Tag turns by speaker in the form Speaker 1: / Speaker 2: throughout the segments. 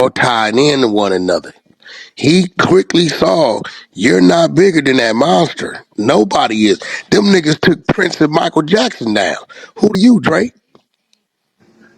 Speaker 1: all tied into one another. He quickly saw, you're not bigger than that monster. Nobody is. Them niggas took Prince and Michael Jackson down. Who are you, Drake?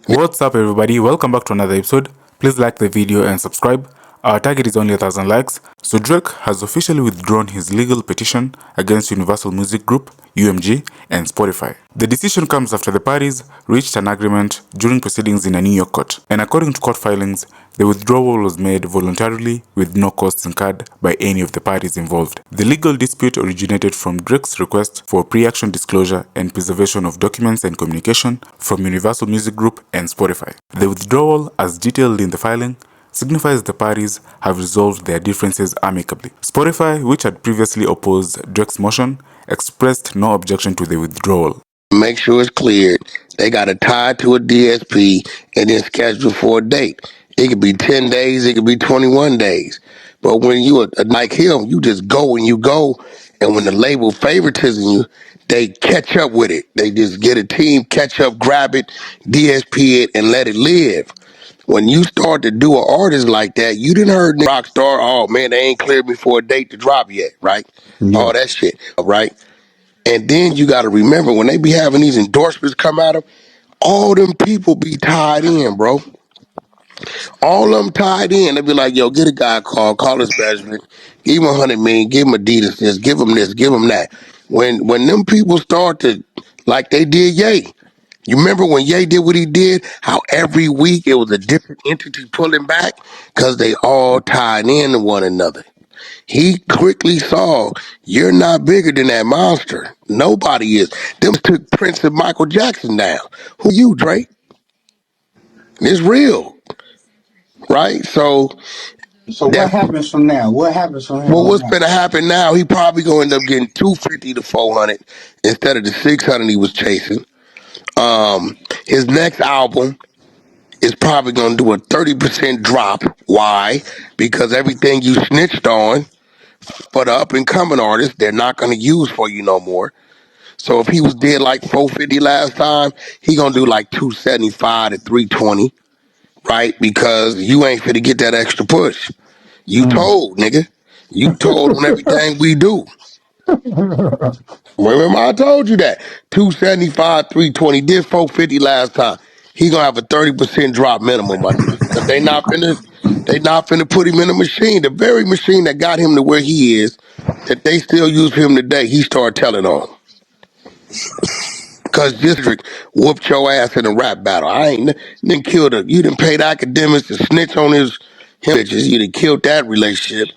Speaker 2: What's up, everybody? Welcome back to another episode. Please like the video and subscribe. Our target is only 1,000 likes. So Drake has officially withdrawn his legal petition against Universal Music Group, UMG, and Spotify. The decision comes after the parties reached an agreement during proceedings in a New York court. And according to court filings, the withdrawal was made voluntarily with no costs incurred by any of the parties involved. The legal dispute originated from Drake's request for pre-action disclosure and preservation of documents and communication from Universal Music Group and Spotify. The withdrawal, as detailed in the filing, signifies the parties have resolved their differences amicably. Spotify, which had previously opposed Drake's motion, expressed no objection to the withdrawal.
Speaker 1: Make sure it's cleared. They got to tie to a DSP and then schedule for a date. It could be 10 days, it could be 21 days. But when you are like him, you just go and you go. And when the label favoritism you, they catch up with it. They just get a team, catch up, grab it, DSP it, and let it live. When you start to do an artist like that, you didn't heard Rockstar, oh man, they ain't cleared me for a date to drop yet, right?
Speaker 3: Yeah.
Speaker 1: All that shit, right? And then you got to remember, when they be having these endorsements come out of, all them people be tied in, bro. All of them tied in. They be like, yo, get a guy call his management, give him 100 million, give him Adidas this, give him this, give him that. When them people start to, like they did Ye. You remember when Ye did what he did, how every week it was a different entity pulling back? Because they all tied into one another. He quickly saw, you're not bigger than that monster. Nobody is. Them took Prince and Michael Jackson down. Who are you, Drake? It's real, right? So
Speaker 3: what happens from now? What happens from here?
Speaker 1: Well, what's going to happen now? He probably going to end up getting 250 to 400 instead of the 600 he was chasing. His next album is probably going to do a 30% drop. Why? Because everything you snitched on for the up and coming artists, they're not going to use for you no more. So if he was dead like 450 last time, he gonna do like 275 to 320, right? Because you ain't finna get that extra push. You told, nigga. You told on everything we do. Remember I told you that. 275, 320, did 450 last time. He gonna have a 30% drop minimum, my nigga. Because they not finna put him in a machine. The very machine that got him to where he is, that they still use for him today, he started telling on. Cause District whooped your ass in a rap battle. I ain't didn't kill the. You didn't pay the academics to snitch on him bitches. You done killed that relationship.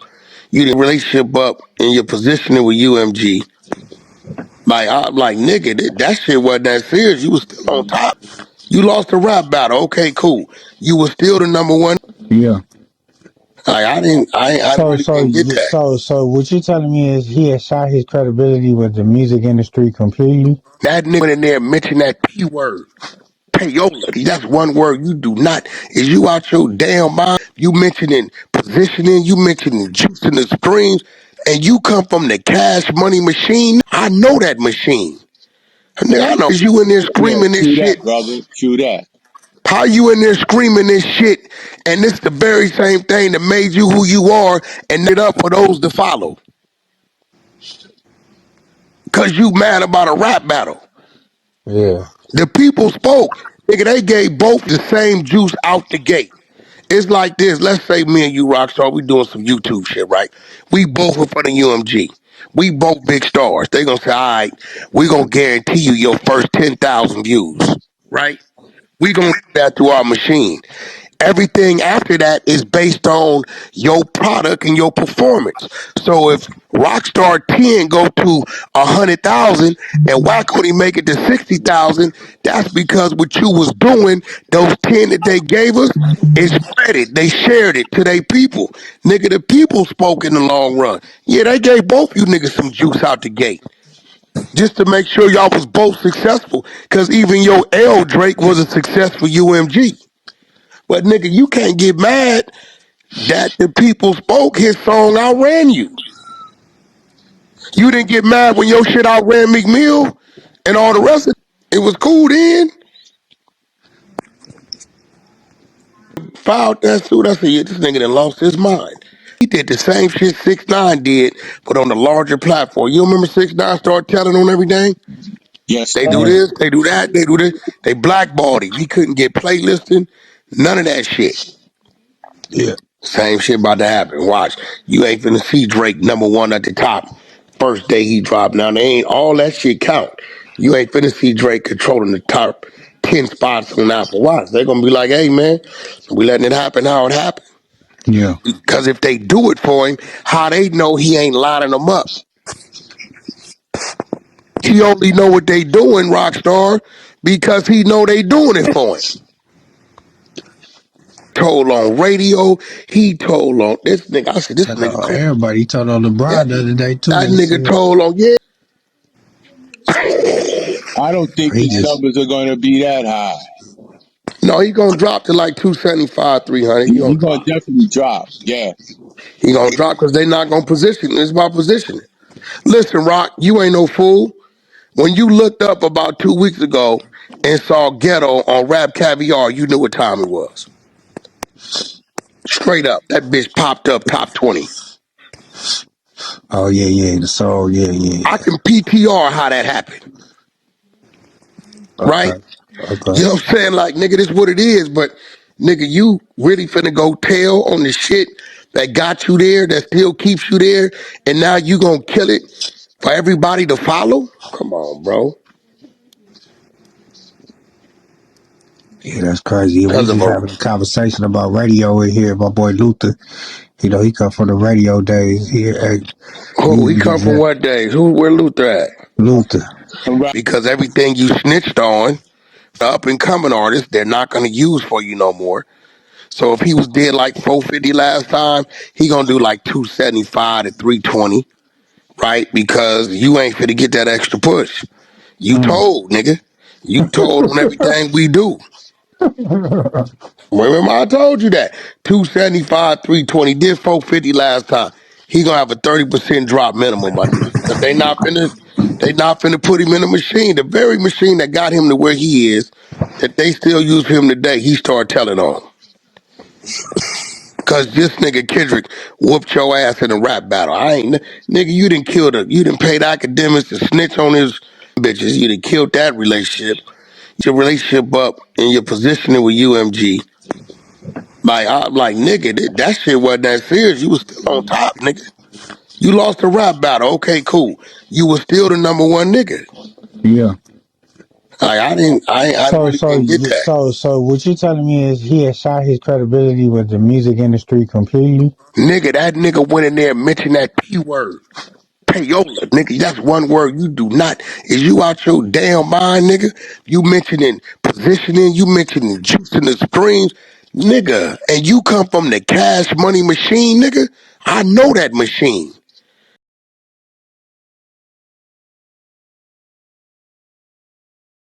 Speaker 1: You didn't relationship up in your positioning with UMG. Like I'm like nigga, that shit wasn't that serious. You was still on top. You lost the rap battle. Okay, cool. You was still the number one.
Speaker 3: Yeah.
Speaker 1: Like I really didn't get that.
Speaker 3: So what you telling me is he has shot his credibility with the music industry completely?
Speaker 1: That nigga in there mentioned that P word. Payola. That's one word you do not. Is you out your damn mind? You mentioning positioning, you mentioning juicing the screens, and you come from the cash money machine. I know that machine. Nigga, I know. Is you in there screaming this shit?
Speaker 4: Brother, true that.
Speaker 1: How you in there screaming this shit, and this the very same thing that made you who you are and it up for those to follow? Cause you mad about a rap battle.
Speaker 3: Yeah.
Speaker 1: The people spoke. Nigga, they gave both the same juice out the gate. It's like this. Let's say me and you, Rockstar, we doing some YouTube shit, right? We both in front of UMG. We both big stars. They gonna say, all right, we gonna guarantee you your first 10,000 views, right? We gonna do that through our machine. Everything after that is based on your product and your performance. So if Rockstar 10 go to 100,000 and Wack only make it to 60,000, that's because what you was doing, those 10 that they gave us, is spread it. They shared it to their people. Nigga, the people spoke in the long run. Yeah, they gave both you niggas some juice out the gate. Just to make sure y'all was both successful. Cause even your L Drake was a successful UMG. But nigga, you can't get mad that the people spoke. His song outran you. You didn't get mad when your shit outran McMill and all the rest of it. It was cool then. filed that suit, I said, yeah, this nigga done lost his mind. He did the same shit 6ix9ine did, but on the larger platform. You remember 6ix9ine started telling on everything?
Speaker 4: Yes,
Speaker 1: They do
Speaker 4: sir.
Speaker 3: Yeah.
Speaker 1: this, they do that, they do this. They blackballed him. He couldn't get playlisting, none of that shit.
Speaker 3: Yeah.
Speaker 1: Same shit about to happen. Watch. You ain't finna see Drake #1 at the top. First day he dropped. Now they ain't all that shit count. You ain't finna see Drake controlling the top 10 spots on Apple Watch. They're gonna be like, hey man, we letting it happen how it happened.
Speaker 3: Yeah.
Speaker 1: Because if they do it for him, how they know he ain't lining them up? He only know what they doing, Rockstar, because he know they doing it for him. Told on radio, he told on this nigga. I said, this nigga cool.
Speaker 3: Everybody. He told on
Speaker 1: Yeah,
Speaker 3: LeBron the other day too.
Speaker 1: that
Speaker 3: He
Speaker 1: nigga
Speaker 3: said
Speaker 1: told on, yeah.
Speaker 4: I don't think
Speaker 3: he
Speaker 4: his
Speaker 3: just
Speaker 4: numbers are going to be that high.
Speaker 1: No, he gonna drop to like 275, 300. He
Speaker 4: He's
Speaker 1: gonna
Speaker 4: going
Speaker 1: drop.
Speaker 4: to definitely drop. Yeah.
Speaker 1: He gonna drop because they not gonna position. It's about positioning. Listen, Rock, you ain't no fool. When you looked up about 2 weeks ago and saw Ghetto on Rap Caviar, you knew what time it was. Straight up, that bitch popped up top 20.
Speaker 3: oh yeah, the soul,
Speaker 1: I
Speaker 3: yeah.
Speaker 1: can PTR how that happened, right?
Speaker 3: Okay. Okay.
Speaker 1: You know what I'm saying? Like, nigga, this what it is, but nigga, you really finna go tell on the shit that got you there, that still keeps you there, and now you gonna kill it for everybody to follow? Come on, bro.
Speaker 3: Yeah, that's crazy. Yeah, we
Speaker 1: Because of
Speaker 3: just
Speaker 1: a
Speaker 3: having a conversation about radio in here. My boy Luther, he come from the radio days here at
Speaker 1: who he come from
Speaker 3: UMG.
Speaker 1: what days? Where Luther at?
Speaker 3: Luther.
Speaker 4: And right.
Speaker 1: Because everything you snitched on, the up and coming artists, they're not gonna use for you no more. So if he was dead like 450 last time, he gonna do like 275 to 320, right? Because you ain't finna get that extra push. You
Speaker 3: Mm.
Speaker 1: told, nigga. You told on everything we do. Remember, I told you that. 275, 320, did 450 last time. He gonna have a 30% drop minimum, my nigga. Cause they not finna put him in a machine. The very machine that got him to where he is, that they still use for him today, he started telling on. Cause this nigga Kendrick whooped your ass in a rap battle. Nigga, you didn't pay the academics to snitch on his bitches. You done killed that relationship. Your relationship up and your positioning with UMG. Like, I'm like, nigga, that shit wasn't that serious. You was still on top, nigga. You lost the rap battle. Okay, cool. You was still the #1 nigga.
Speaker 3: Yeah.
Speaker 1: Like, I
Speaker 3: So
Speaker 1: really
Speaker 3: so
Speaker 1: didn't get that.
Speaker 3: so what you telling me is he has shot his credibility with the music industry completely?
Speaker 1: Nigga, that nigga went in there and mentioned that P word. Payola, nigga, that's one word you do not. Is you out your damn mind, nigga? You mentioning positioning, you mentioning juicing the screens, nigga, and you come from the cash money machine, nigga. I know that machine.